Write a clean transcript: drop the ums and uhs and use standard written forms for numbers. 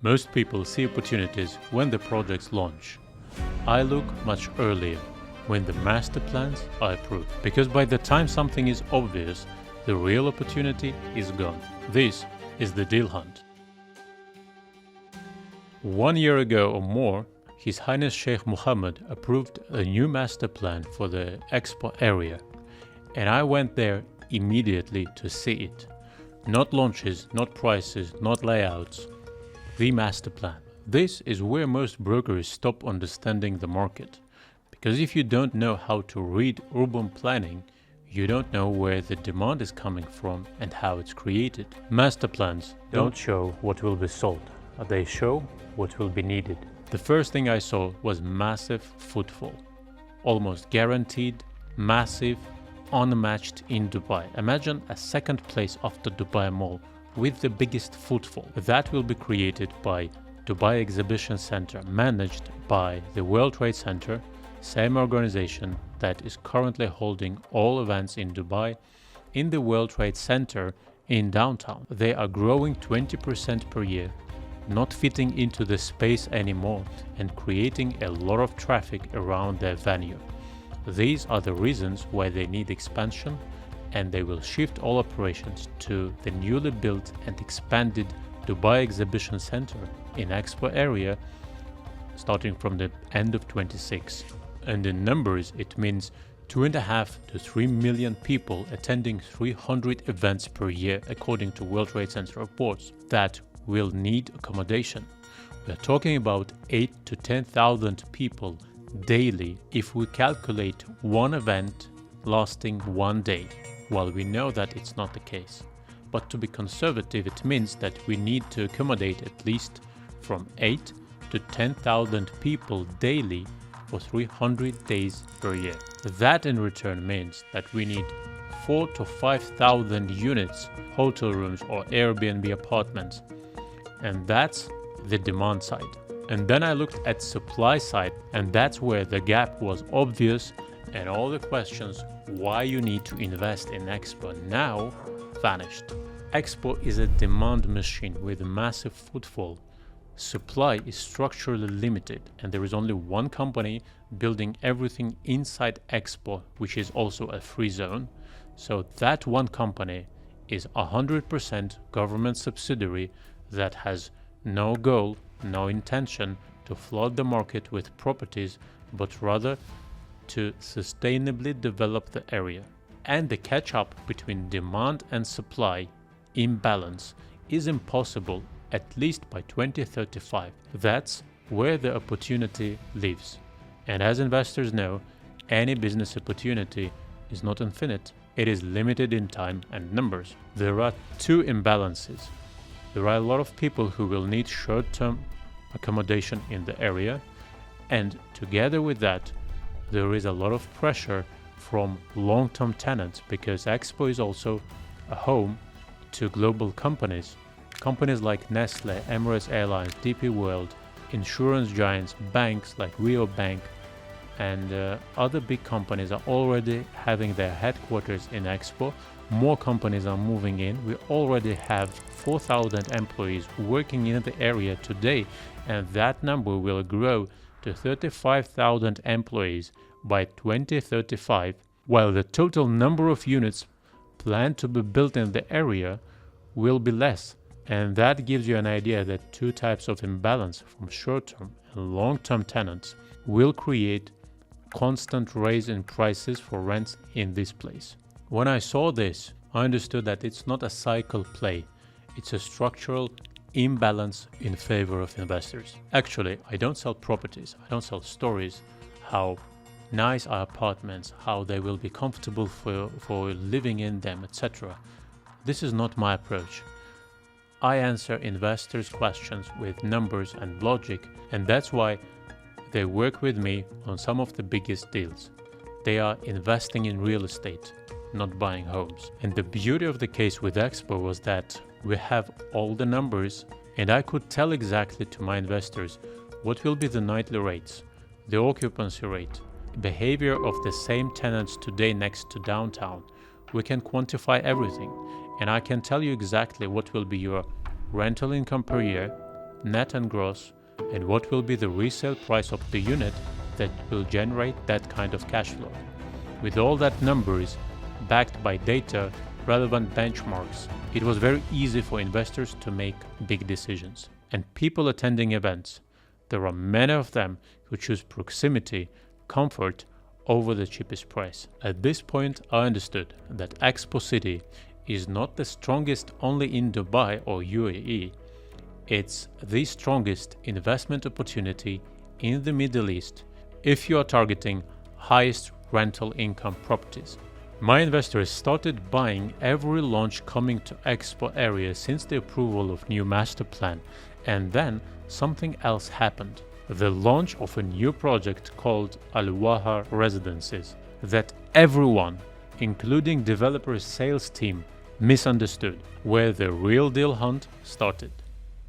Most people see opportunities when the projects launch. I look much earlier, when the master plans are approved, because by the time something is obvious, the real opportunity is gone. This is the deal hunt. 1 year ago or more, His Highness Sheikh Mohammed approved a new master plan for the Expo area, and I went there immediately to see it. Not launches, not prices, not layouts. The master plan. This is where most brokers stop understanding the market. Because if you don't know how to read urban planning, you don't know where the demand is coming from and how it's created. Master plans don't show what will be sold. They show what will be needed. The first thing I saw was massive footfall. Almost guaranteed, massive, unmatched in Dubai. Imagine a second place after Dubai Mall with the biggest footfall. That will be created by Dubai Exhibition Center, managed by the World Trade Center, same organization that is currently holding all events in Dubai in the World Trade Center in downtown. They are growing 20% per year, not fitting into the space anymore and creating a lot of traffic around their venue. These are the reasons why they need expansion, and they will shift all operations to the newly built and expanded Dubai Exhibition Center in Expo area starting from the end of 26. And in numbers, it means 2.5 to 3 million people attending 300 events per year according to World Trade Center reports that will need accommodation. We are talking about 8 to 10,000 people daily if we calculate one event lasting 1 day. Well, we know that it's not the case. But to be conservative, it means that we need to accommodate at least from 8 to 10,000 people daily for 300 days per year. That in return means that we need 4 to 5,000 units, hotel rooms or Airbnb apartments. And that's the demand side. And then I looked at supply side, and that's where the gap was obvious, and all the questions why you need to invest in Expo now vanished. Expo is a demand machine with massive footfall. Supply is structurally limited, and there is only one company building everything inside Expo, which is also a free zone. So that one company is 100% government subsidiary that has no goal, no intention to flood the market with properties, but rather to sustainably develop the area. And the catch-up between demand and supply imbalance is impossible at least by 2035. That's where the opportunity lives. And as investors know, any business opportunity is not infinite. It is limited in time and numbers. There are two imbalances. There are a lot of people who will need short-term accommodation in the area, and together with that, there is a lot of pressure from long-term tenants because Expo is also a home to global companies. Companies like Nestle, Emirates Airlines, DP World, insurance giants, banks like Rio Bank, and other big companies are already having their headquarters in Expo. More companies are moving in. We already have 4,000 employees working in the area today, and that number will grow to 35,000 employees by 2035, while the total number of units planned to be built in the area will be less. And that gives you an idea that two types of imbalance from short-term and long-term tenants will create constant raise in prices for rents in this place. When I saw this, I understood that it's not a cycle play, it's a structural imbalance in favor of investors. Actually, I don't sell properties, I don't sell stories, how nice are apartments, how they will be comfortable for living in them, etc. This is not my approach. I answer investors' questions with numbers and logic, and that's why they work with me on some of the biggest deals. They are investing in real estate, not buying homes. And the beauty of the case with Expo was that we have all the numbers, and I could tell exactly to my investors what will be the nightly rates, the occupancy rate, behavior of the same tenants today next to downtown. We can quantify everything, and I can tell you exactly what will be your rental income per year, net and gross, and what will be the resale price of the unit that will generate that kind of cash flow. With all that numbers, backed by data, relevant benchmarks, it was very easy for investors to make big decisions. And people attending events, there are many of them who choose proximity, comfort, over the cheapest price. At this point, I understood that Expo City is not the strongest only in Dubai or UAE. It's the strongest investment opportunity in the Middle East if you are targeting highest rental income properties. My investors started buying every launch coming to Expo area since the approval of new master plan, and then something else happened. The launch of a new project called Waha Residences that everyone, including developer's sales team, misunderstood, where the real deal hunt started.